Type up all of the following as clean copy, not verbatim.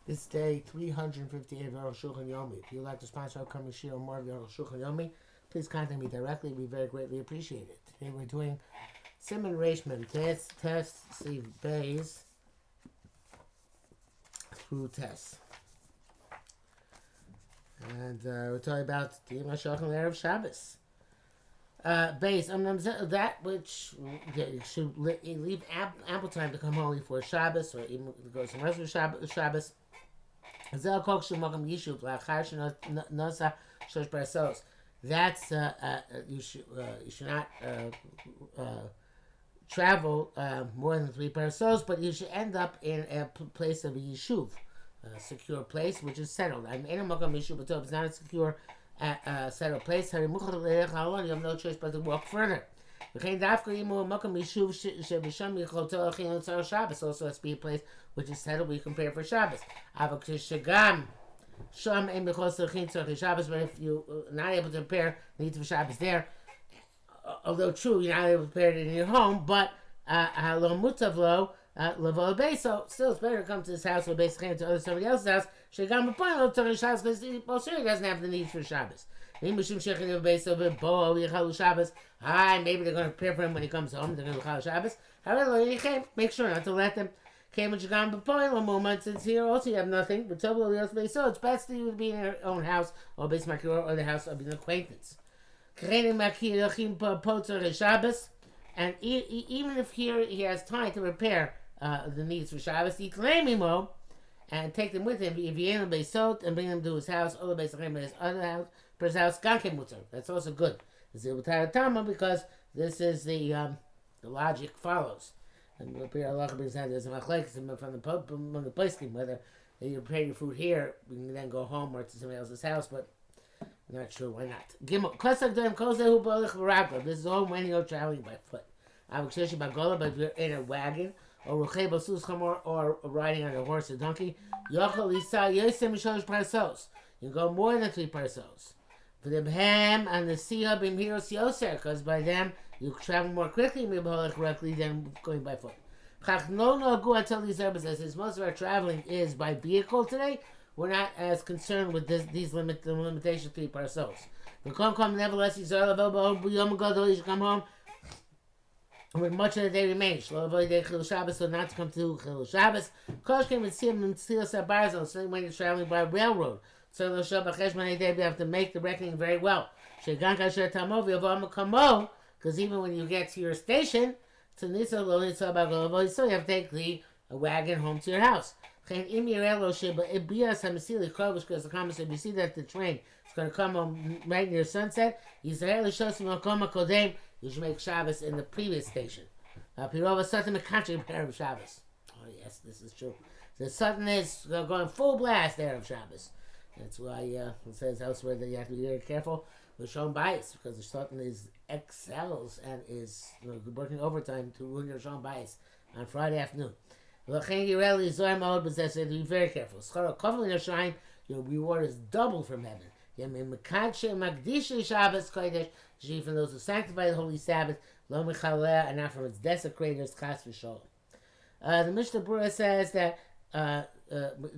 This day 358 of Arukh HaShulchan Yomi. If you'd like to sponsor upcoming shir or more of the Arukh HaShulchan Yomi, please contact me directly. We very greatly appreciate it. Today we're doing Simon Reishman, test, Steve Bays through tests. And we're talking about the Mashach and Erev Shabbos. Base, that which should leave ample time to come home for Shabbos or even to go some rest of Shabbos. That's you should not travel more than 3 parasos, but you should end up in a place of a yishuv, a secure place which is settled. If it's not a secure settled place, you have no choice but to walk further. Also has to be a place which is settled where you can prepare for Shabbos. But if you're not able to prepare the needs for Shabbos there, although true, you're not able to prepare it in your home, but so still it's better to come to this house or basically to somebody else's house. Because he doesn't have the need for Shabbos. Maybe they're going to prepare for him when he comes home. They're going to do Shabbos. However, make sure not to let them. Since here also you have nothing, but so it's best for you to be in your own house or base or the house of an acquaintance. And even if here he has time to prepare the needs for Shabbos, and take them with him. If he ain't and bring them to his house, or his other house, for his house, that's also good. Because this is the logic follows. And Allah brings out there's a machlekes from the place whether you prepare your food here, we can then go home or to somebody else's house, but I'm not sure why not. This is all when you're traveling by foot. But if you're in a wagon, or riding on a horse or donkey, you can go more than 3 parasos. For the ham and the siha b'miros yoser, because by them you travel more quickly than going by foot. Since most of our traveling is by vehicle today, we're not as concerned with these limitations of 3 parasos. Nevertheless, you should come home with much of the day remains. So not to come to Chil Shabbos. When you're traveling by railroad, so you have to make the reckoning very well. Because even when you get to your station, so you have to take the wagon home to your house. Because the comment said, you see that the train is going to come home right near sunset. You should make Shabbos in the previous station. Pirova Satan McCountry Erev Shabbos. Oh yes, this is true. The Satan is going full blast Erev Shabbos. That's why it says elsewhere that you have to be very careful with Shon Bias, because the Satan excels and is working overtime to ruin your Shon Bias on Friday afternoon. Be very careful. Your reward is double from heaven. Even those who sanctify the holy Sabbath, and not from its desecrators, chas v'sholem. The Mishnah Berurah says that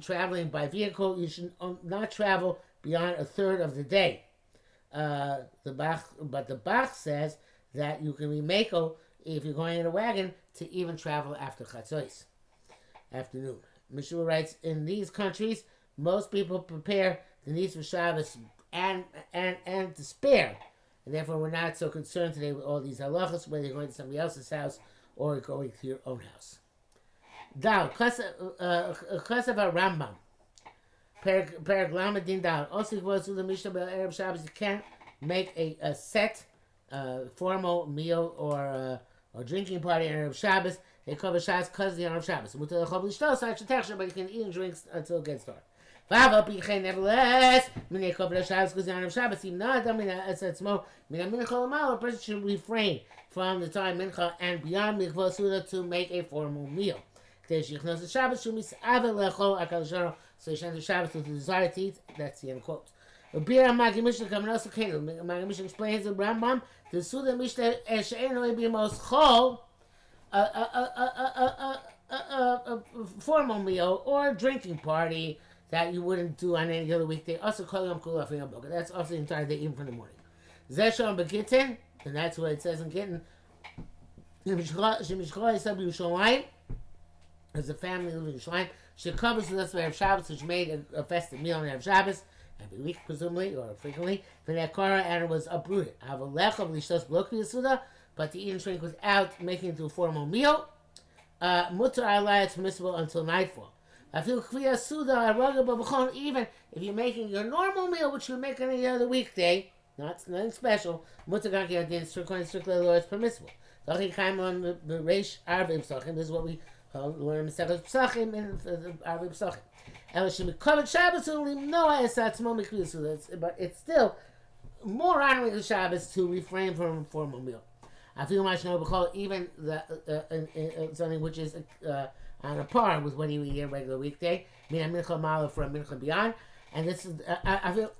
traveling by vehicle, you should not travel beyond a third of the day. But the Bach says that you can be meko if you're going in a wagon to even travel after chatzos, afternoon. Mishnah writes, in these countries, most people prepare the needs for Shabbos and to spare. And therefore, we're not so concerned today with all these halachas, whether you're going to somebody else's house or going to your own house. Dal, Klasav Rambam, Perek Lamadin Dal. Also, if you the Mishnah Erev Shabbos, you can't make a set formal meal or drinking party on Erev Shabbos. They cover Shabbos because the Erev Shabbos. But you can eat and drink until it gets dark. Nevertheless, a person should refrain from the time mincha and beyond to make a formal meal. So you should enter Shabbos with the desire to eat. That's the end quote. Magid Mishnah explains the Rambam, the Suda Mishnah She'eno B'Mos Chol, formal meal or drinking party that you wouldn't do on any other weekday. Also, call yom kula for yom boga. That's also the entire day, even from the morning. Zeshon begitin, and that's what it says in Gittin. Shemishchol Yisab Yerushalayim, as a family living in Yerushalayim. She covers with us Erev Shabbos, which made a festive meal on Erev Shabbos every week, presumably or frequently. V'nekara, and it was uprooted. Avalecha v'lishtos blok v'yasuda, but to eat and drink without making it into a formal meal. Mutar alai, it's permissible until nightfall. I feel kviya suda even if you're making your normal meal, which you make any other weekday, nothing special. Mutar ganki adin strictly law, it's permissible. This is what we learn in Masechet Pesachim and Arvei Pesachim. But it's still more honoring the Shabbos to refrain from a formal meal. I feel much even something which is on a par with what you eat a regular weekday. Mincha Mala from Mincha Beyond, and this is I feel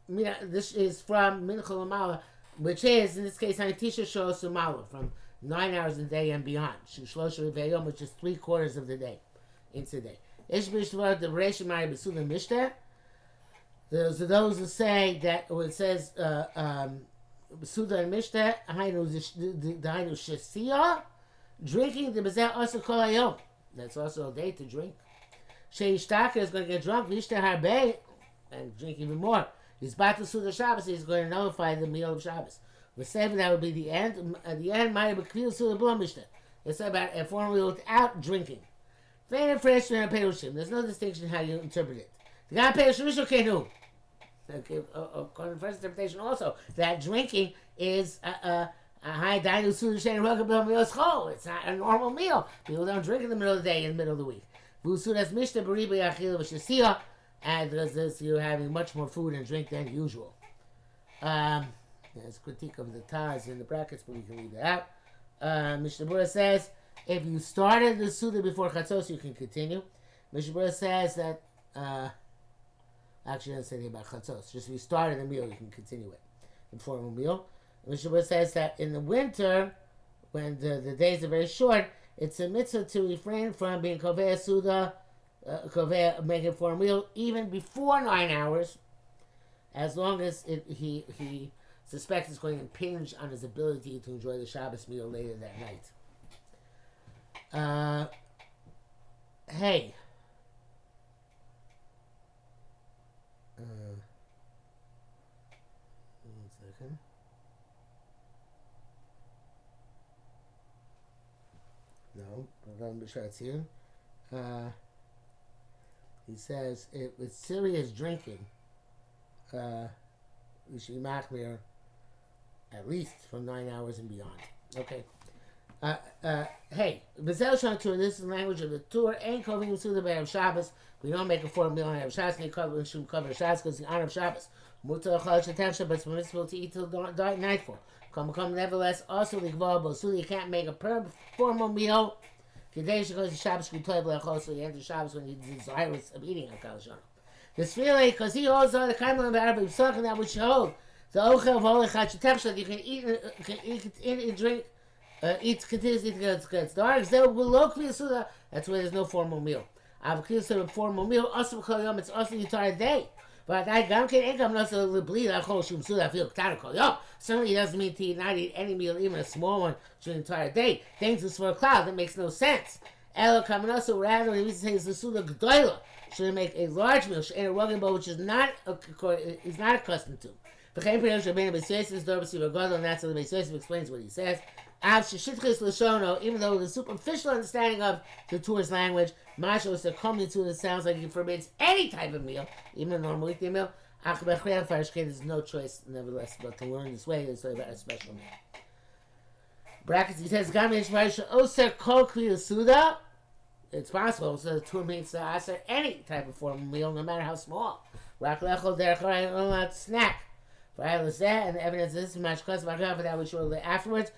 this is from Mincha Mala, which is in this case Tisha Shos Mala from 9 hours a day and beyond. Which is 3/4 of the day into the day. There's those who say that when it says Suda and Mishteh, drinking the Bezeh also kol hayom. That's also a day to drink. Sheishtaka is going to get drunk, Mishteh harbe, and drink even more. He's about to Suda Shabbos, he's going to nullify the meal of Shabbos. The seven, that would be the end. At the end, it's about a formal meal without drinking. There's no distinction how you interpret it. Okay, according to the first interpretation also, that drinking is it's not a normal meal. People don't drink in the middle of the day, in the middle of the week. And this, you're having much more food and drink than usual. There's a critique of the Taz in the brackets, but we can leave that out. Mishnah Berurah says, if you started the Suda before Chatzos, you can continue. Mishnah Berurah says that, actually, it doesn't say anything about Chatzos. Just if you started the meal, you can continue it. The formal meal. Mishnah Berurah says that in the winter, when the days are very short, it's a mitzvah to refrain from being Kovei Suda, making a formal meal, even before 9 hours, as long as he suspects it's going to impinge on his ability to enjoy the Shabbos meal later that night. Hey. One second. No, Rav Bishat's here. He says, with serious drinking, we should be machmir at least from 9 hours and beyond. Okay. Hey, Bezel Shon Tur, this is the language of the Tur. Ain't kovim suda b'erev Shabbos. We don't make a formal meal on erev Shabbos. We shouldn't cover Shabbos because it's the honor of Shabbos. Mutar chal shetem, but it's permissible to eat till nightfall. Come, nevertheless, also likva b'suda. You can't make a formal meal. Kadesh goes to Shabbos. We play b'lechol, so you enter Shabbos when you're desirous of eating a kal shon. This really, because he holds on the kind of Arabim Pesachim that which hold. The ochel of Arukh HaShulchan, you can eat and drink, eat continuously until it gets dark. That's where there's no formal meal. It's also the entire day. But I certainly doesn't mean to not eat any meal, even a small one, during the entire day. Dangerous for a cloud. That makes no sense. Rather, we say it's the Suda G'doila. Should make a large meal, which is not accustomed to. And that's how the Beis Yosef explains what he says. Even though the superficial understanding of the Torah's language, Masha coming to it sounds like he forbids any type of meal, even a normal weekday meal. There's no choice, nevertheless, but to learn this way is about a special meal. Brackets, he says, it's possible, so the Torah means to answer any type of formal meal, no matter how small. Snack. And the evidence is much for that which will afterwards.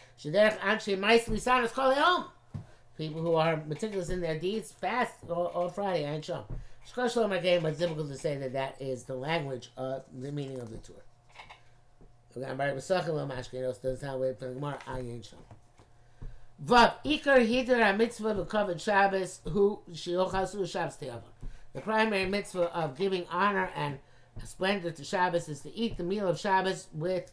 People who are meticulous in their deeds fast all Friday, I ain't sure. But it's difficult to say that is the language of the meaning of the Torah. Doesn't sound weird for the Gemara, I ain't sure. Vav Iker Hider HaMitzvah V'Kavod Shabbos Hu Sheyochal Suda Shabbos Te'ava. The primary mitzvah of giving honor and splendor to Shabbos is to eat the meal of Shabbos with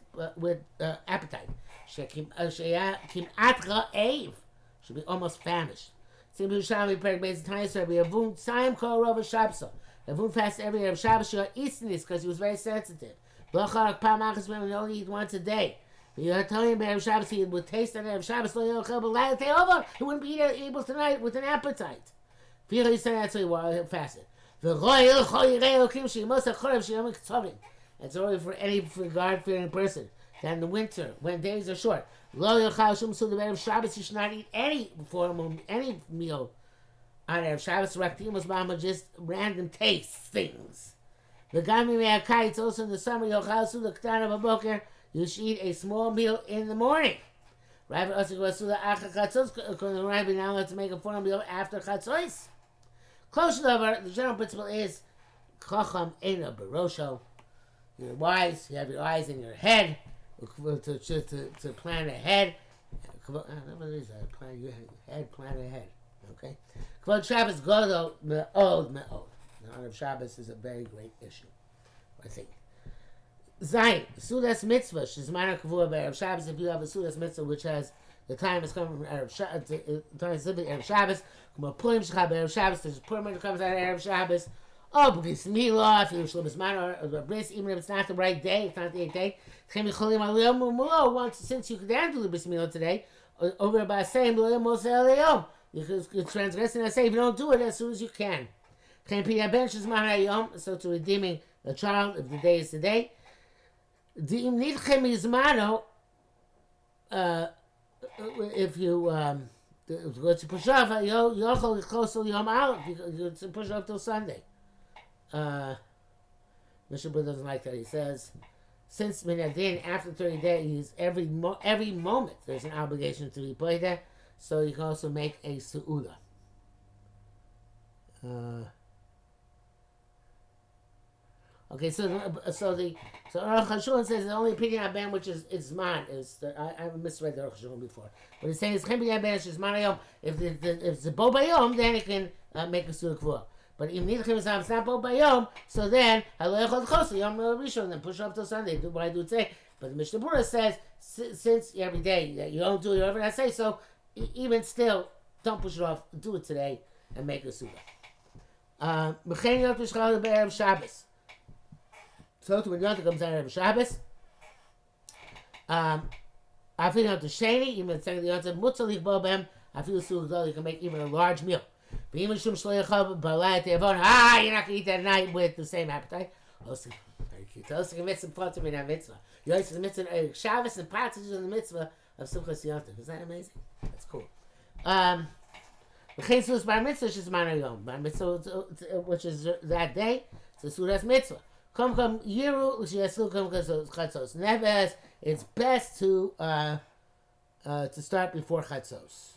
appetite. Shekim Kim'at Ra'ev, should be almost famished. Sim Yerushalmi Perek Beis Tanya Rabbi Avun Tzayim Kol Rov Shabso. Avun fasted every Erev Shabbos. She eating this because he was very sensitive. Blachar Pam Achas when he only eat once a day. You are telling him Erev Shabbos he would taste on Erev Shabbos. Lo Yochel B'Layla Te'ova. He wouldn't be able to night with an appetite. Feel he said that's why he fasted. It's only for any God-fearing person. That in the winter, when days are short, Lo Yochal Shum Suda Erev Shabbos, you should not eat any meal on Erev Shabbos. Raktimos Mama, just random taste things. The Gami Me'akayitz, also in the summer, Yochal Suda Ktana B'Boker, you should eat a small meal in the morning. Rabbi also goes to the Acha Chatzos, because the Rabbi now has to make a formal meal after Chatzos. Close to the general principle is Chacham Eina Barosho. You're wise, you have your eyes in your head to plan ahead. What is that? Plan your head, plan ahead. Okay? Kvod Shabbos Godo Me'od Me'od. The honor of Shabbos is a very great issue, I think. Zayin, Sudas Mitzvah, Shizmana Kavua Erev Shabbos. If you have a Sudas Mitzvah which has the time is coming from Erev Shabbos, Erev Shabbos, Purim Shechab Erev Shabbos, there's a Purim that comes out of Erev Shabbos. Oh, Bris Milah, if you're Shlom Bisman or Bris, even if it's not the right day, it's not the 8th day. Once since you can do the Bris Milah today, over by saying you're transgressing that say if you don't do it as soon as you can. So to redeeming the child, if the day is today. If you go to push off, you'll close till Yom out. You can push off till Sunday. Mr. Buddha doesn't like that. He says, since Minadin, after 30 days, every moment there's an obligation to be played there, so you can also make a su'udah. Okay, so Arukh HaShulchan says the only opinion on which is Zman is I misread the Arukh HaShulchan before, but he's saying it's Chem B'Yan Ben Shizman Hayom. If it's a Bo Bayom, then it can make a Suda Kvua. But if it's not Bo Bayom, so then Halo Echad Chosel Yom Rishon, then push up till Sunday. Do what I do today. But the Mishnah Berurah says since every day you don't do it, whatever I say, so even still don't push it off. Do it today and make a Suda. M'chein Yot V'Shchal B'Erev Shabbos. So when Yonta comes out of Shabbos, I feel out the sheni, even the second Yonta, Mutzalik Bobem, I feel so you can make even a large meal. But even Shum Shleichab, Balayat Yavon, you're not going to eat that at night with the same appetite. Also, very cute. Also, you can mitzvah Pratim in that mitzvah. You also the mitzvah Shabbos and passages in the mitzvah of Simchas Yonta. Isn't that amazing? That's cool. The Chesus Bar Mitzvah is Mana Yom. Bar Mitzvah, which is that day, it's a Sudas Mitzvah. Come Yiru L'Shiyasu Come Chatzos. Nevertheless, it's best to start before Chatzos.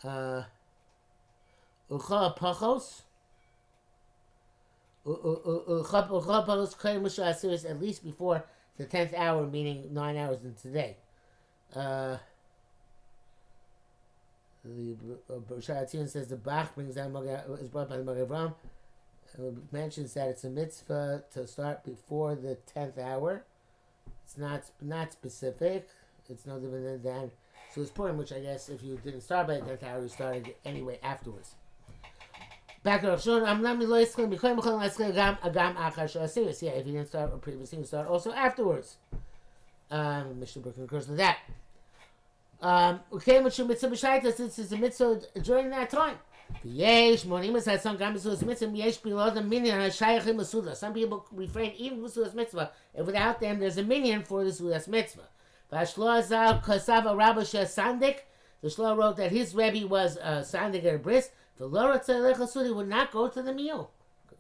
Ucha Pachos. Ucha Pachos Kayim Mishra Asiris at least before the 10th hour, meaning 9 hours in today. The Sharatzin says the Bach brings down is brought by the Magen Avraham. Mentions that it's a mitzvah to start before the 10th hour. It's not specific. It's no different than so it's Purim, which I guess if you didn't start by the 10th hour, you started anyway afterwards. Back to Arukh HaShulchan, yeah, if you didn't start previously, you start also afterwards. Mishnah Berurah concurs with that. Okay, which mitzvah b'shaitas, this is a mitzvah during that time. Some people refrain even from Sudas Mitzvah, and without them, there's a minyan for the Sudas Mitzvah. The Shloh wrote that his Rebbe was Sandik or Bris. The Lord would not go to the meal.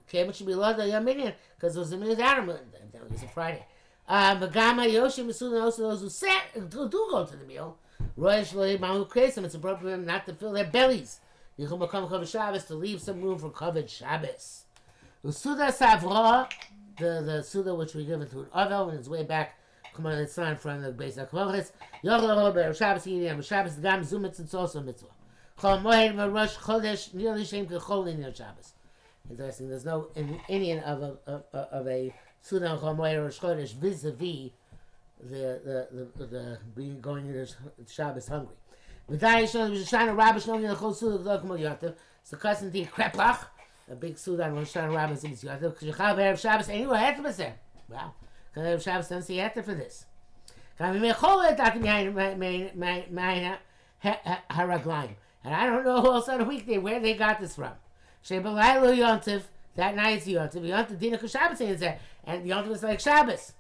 Okay, but should be Lord of minyan because it was a minyan Adam. That was a Friday. Magama Yoshim Masuda, also those who do go to the meal. Rosh Mahu Kresim, it's appropriate for them not to fill their bellies. You can become Kavod Shabbos to leave some room for Kavod Shabbos. The Suda Savra, the Suda which we give it to an Avel on his way back, come on, it's not from the base of Kvochis. Yochel Erev Shabbos eating on Shabbos. Gam Zumitz, it's also mitzvah. Chol Moed Rosh Chodesh nearly shem kechol in Shabbos. Interesting. There's no Indian of a Sudan Chol Moed Rosh Chodesh vis-a-vis the being going into Shabbos hungry. V'day Shon Shana Rabbi Shnon in the Chol Sudan Gdol Yotav. So cousin to Kreplach, a big Sudan Rosh Shana Rabbi Zimis Yotav. K'shachal Erev Shabbos anyway heter b'seh. Wow. Erev Shabbos doesn't see heter for this. Kam Mechol Etat Mein Haraglaim. And I don't know who else on a weekday where they got this from. Shebelaylo Yontiv, that night is Yontiv. Yontiv Dina Shabbos is there, and Yontiv is like Shabbos.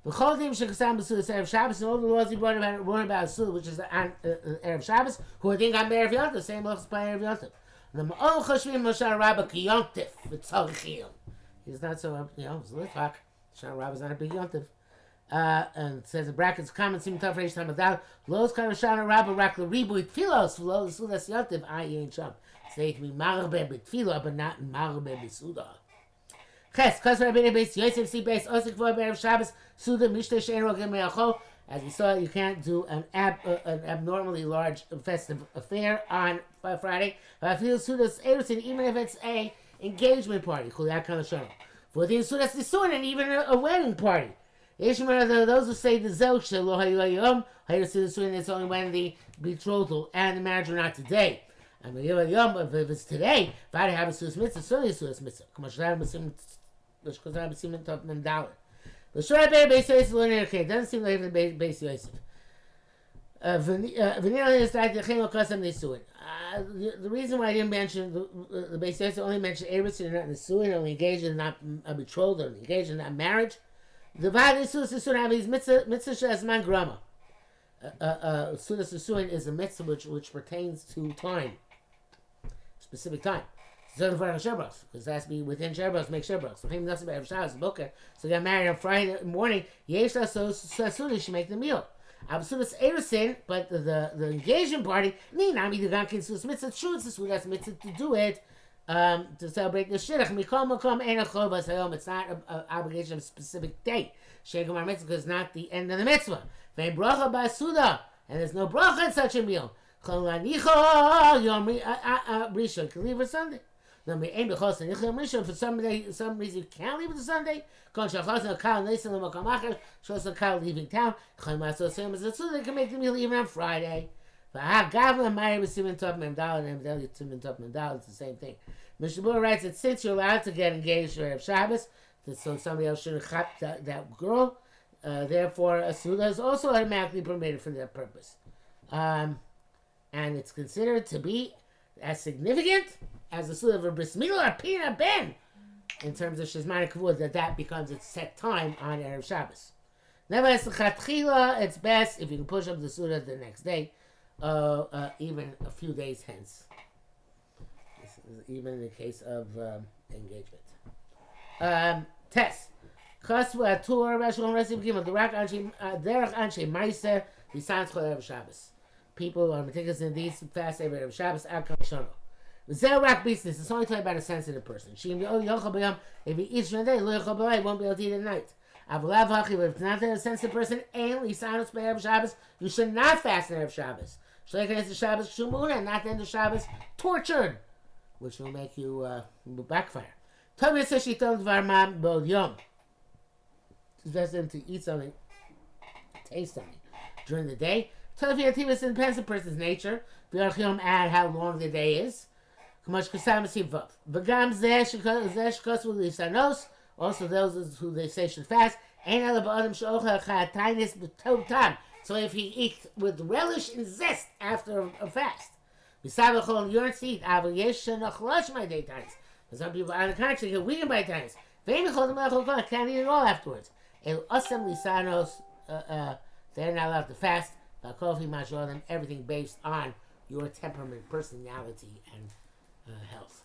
The Chodim Shekasam B'Suda Erev Shabbos, and all the laws he brought about Suda, which is Erev Shabbos, who I think on Erev Yontiv, same laws by Erev Yontiv. The Ma'ol Choshvim Moshe Rabba Ki Yontiv v'Tzalchiyim. He's not so it's Litvak. Shana Rabba's not a big Yontiv. And it says in brackets, comment sim tough reish tamadal, los kind of Shana Rabba rak l'ribu it filos, lo sudas Yontiv, ain't sham. Say to me, marbe b'tfila, but not marbe b'suda. Ches, kos Rabbeinu Beis Yosef si Beis Osik for Erev Shabbos, Suda Mishnah Shein Rogem Me'achol. As we saw, you can't do an abnormally large festive affair on Friday. I feel Sudas Erusin, even if it's a engagement party, Chuliak Kanashon. For the Sudas Nisuin, and even a wedding party. Those who say the Zel Shelo Hayom, Hayom it's only when the betrothal and the marriage are not today. And if it's today, if I have a Sudas Mitzvah, certainly a Sudas Mitzvah. Come on, should I have a Simon Top Mandala? The Shora Beis Yosef linear okay. It doesn't seem like even Beis Yosef. Vanilla is that the Chemo Kasam Nisuin. The reason why I didn't mention the Beis Yosef only mentioned Eretz and not Nisuin, only engaged in not a betrothal, only engaged in not marriage. The Vadi Sudas Nisuin have these mitzvah shazman grama. Sudas Nisuin is a mitzvah which pertains to time, specific time. So because it has to be within Sherbos, make Sherbos. So him doesn't have Shabbos Boker. So they got married on Friday morning. Yeshla so Sudas should make the meal. Absudas Erusin, but the engagement party. Nami the Gankin Sudas Mitzvah. True, it's a Sudas Mitzvah to do it. To celebrate the Shidduch. Mikol Makom Ein Achovas Hayom. It's not an obligation of a specific date. Shegamar Mitzvah because it's not the end of the mitzvah. Vein Bracha Basuda, and there's no bracha in such a meal. Chol Lanicho Yom Rishon. Can leave it Sunday. For some reason you can't leave it to Sunday. Leaving town. They can make the meal even on Friday. It's the same thing. Mishabur writes that since you're allowed to get engaged for Erev Shabbos, so somebody else shouldn't chap that girl, therefore a Suda is also automatically permitted for that purpose. And it's considered to be as significant as the Suda of a Bris Milah or Pina Ben, in terms of Shizman Kavod, that becomes its set time on Erev Shabbos. Nevertheless, it's best if you can push up the Suda the next day, even a few days hence. This is even in the case of engagement. Test. Chasvu Atur Rashon Resim Gimel Derech Anshe Meiser B'Sanz Chol Erev Shabbos. People are meticulous in these fast every Erev Shabbos Akam Shono. Rak business. It's only talking about a sensitive person. If he eats during the day, he won't be able to eat at night. If it's not a sensitive person, you should not fast in Erev Shabbos. And not the end of Shabbos, tortured, which will make you backfire. Tobi says she told Varmam Bod Yom. It's best for them to eat something, taste something during the day. Tobi depends on the person's nature. Add how long the day is. Also those who they say should fast. So if he eats with relish and zest after a fast. Some people on the contrary get weakened by times. Can't eat it all afterwards. They're not allowed to fast. Everything based on your temperament, personality, and health.